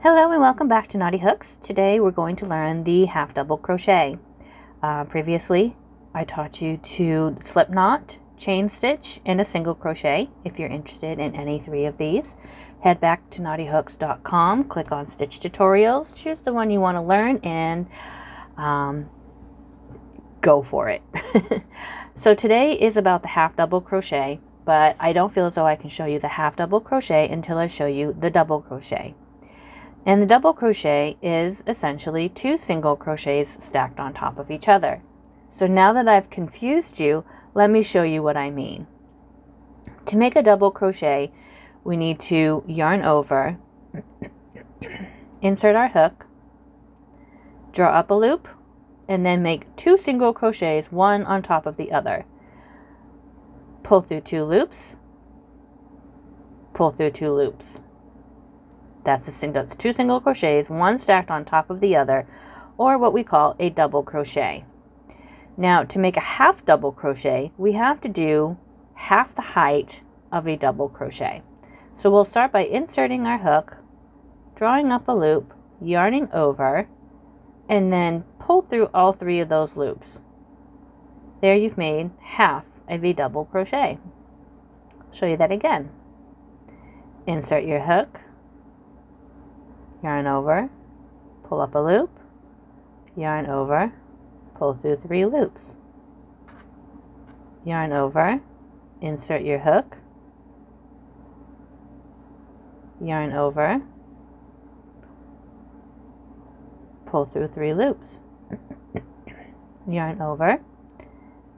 Hello and welcome back to Naughty Hooks. Today we're going to learn the half double crochet. Previously I taught you to slip knot, chain stitch, and a single crochet. If you're interested in any three of these, head back to naughtyhooks.com, click on Stitch Tutorials, choose the one you want to learn, and go for it. So today is about the half double crochet, but I don't feel as though I can show you the half double crochet until I show you the double crochet. And the double crochet is essentially two single crochets stacked on top of each other. So now that I've confused you, let me show you what I mean. To make a double crochet, we need to yarn over, insert our hook, draw up a loop, and then make two single crochets, one on top of the other. Pull through two loops, pull through two loops. That's two single crochets, one stacked on top of the other, or what we call a double crochet. Now, to make a half double crochet, we have to do half the height of a double crochet. So we'll start by inserting our hook, drawing up a loop, yarning over, and then pull through all three of those loops. There you've made half of a double crochet. I'll show you that again. Insert your hook, yarn over, pull up a loop, yarn over, pull through three loops, yarn over, insert your hook, yarn over, pull through three loops, yarn over,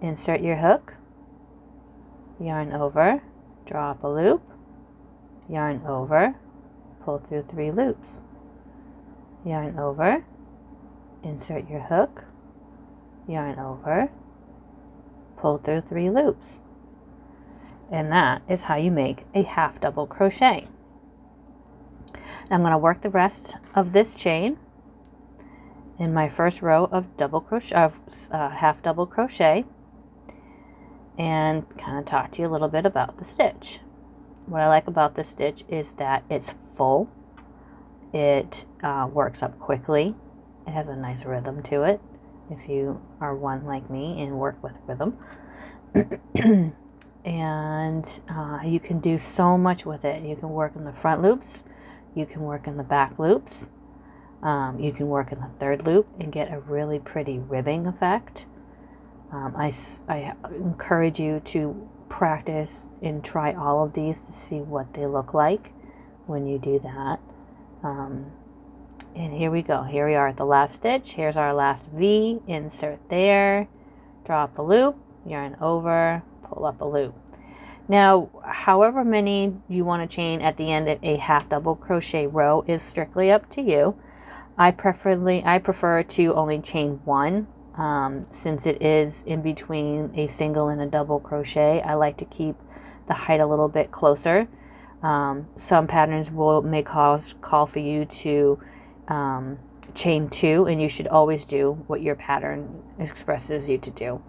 insert your hook, yarn over, draw up a loop, yarn over, pull through three loops, yarn over, insert your hook, yarn over, pull through three loops. And that is how you make a half double crochet. Now I'm going to work the rest of this chain in my first row of double crochet, half double crochet, and kind of talk to you a little bit about the stitch. What I like about this stitch is that it's full. It works up quickly. It has a nice rhythm to it if you are one like me and work with rhythm. And you can do so much with it. You can work in the front loops, you can work in the back loops, you can work in the third loop and get a really pretty ribbing effect. I encourage you to practice and try all of these to see what they look like when you do that. And here we go. Here we are at the last stitch. Here's our last V. Insert there, draw up a loop, yarn over, pull up a loop. Now, however many you want to chain at the end of a half double crochet row is strictly up to you. I prefer to only chain one. Since it is in between a single and a double crochet, I like to keep the height a little bit closer. Some patterns may call for you to chain two, and you should always do what your pattern expresses you to do.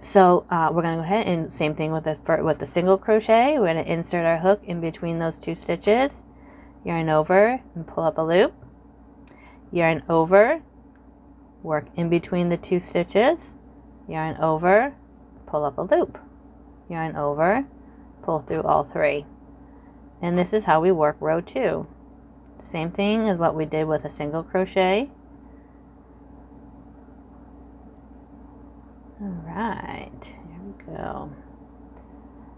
So we're going to go ahead and same thing with the single crochet. We're going to insert our hook in between those two stitches, yarn over and pull up a loop, yarn over, work in between the two stitches, yarn over, pull up a loop, yarn over, pull through all three. And this is how we work row 2. Same thing as what we did with a single crochet. Alright, here we go.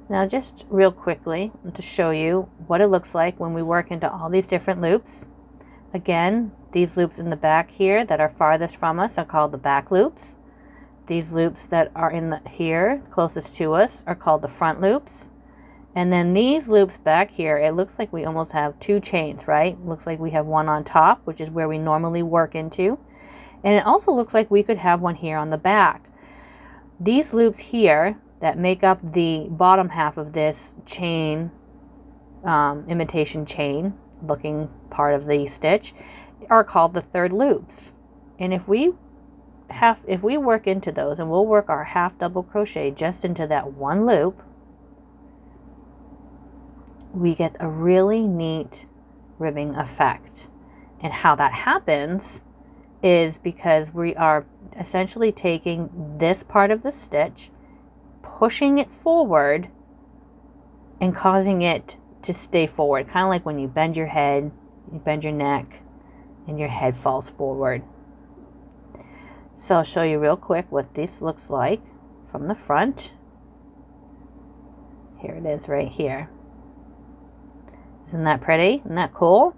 Now just real quickly to show you what it looks like when we work into all these different loops. Again, these loops in the back here that are farthest from us are called the back loops. These loops that are here closest to us are called the front loops. And then these loops back here, it looks like we almost have two chains, right? Looks like we have one on top, which is where we normally work into. And it also looks like we could have one here on the back. These loops here that make up the bottom half of this chain, imitation chain looking part of the stitch, are called the third loops. And if we work into those, and we'll work our half double crochet just into that one loop, we get a really neat ribbing effect. And how that happens is because we are essentially taking this part of the stitch, pushing it forward, and causing it to stay forward. Kind of like when you bend your head, you bend your neck, and your head falls forward. So I'll show you real quick what this looks like from the front. Here it is right here. Isn't that pretty? Isn't that cool?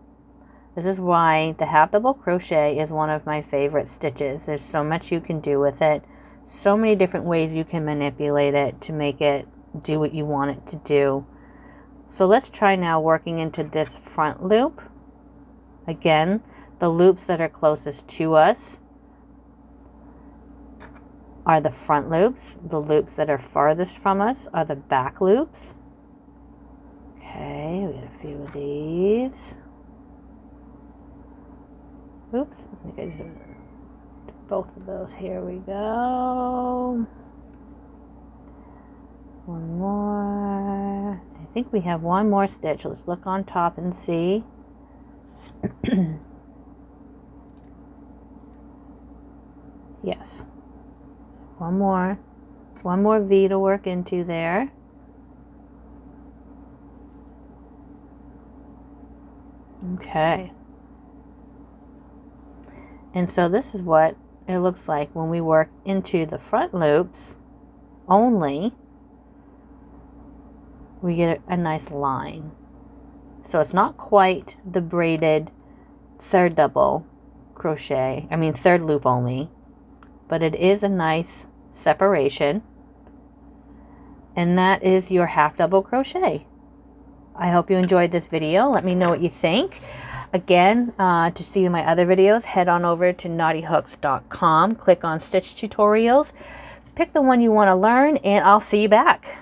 This is why the half double crochet is one of my favorite stitches. There's so much you can do with it. So many different ways you can manipulate it to make it do what you want it to do. So let's try now working into this front loop. Again, the loops that are closest to us are the front loops. The loops that are farthest from us are the back loops. Okay, we got a few of these. Oops, I think I did both of those. Here we go. One more. I think we have one more stitch. Let's look on top and see. Yes. One more V to work into there. Okay. And so this is what it looks like when we work into the front loops only. We get a nice line. So it's not quite the braided third double crochet, third loop only, but it is a nice separation. And that is your half double crochet. I hope you enjoyed this video. Let me know what you think. Again, to see my other videos, head on over to naughtyhooks.com, click on Stitch Tutorials, pick the one you want to learn, and I'll see you back.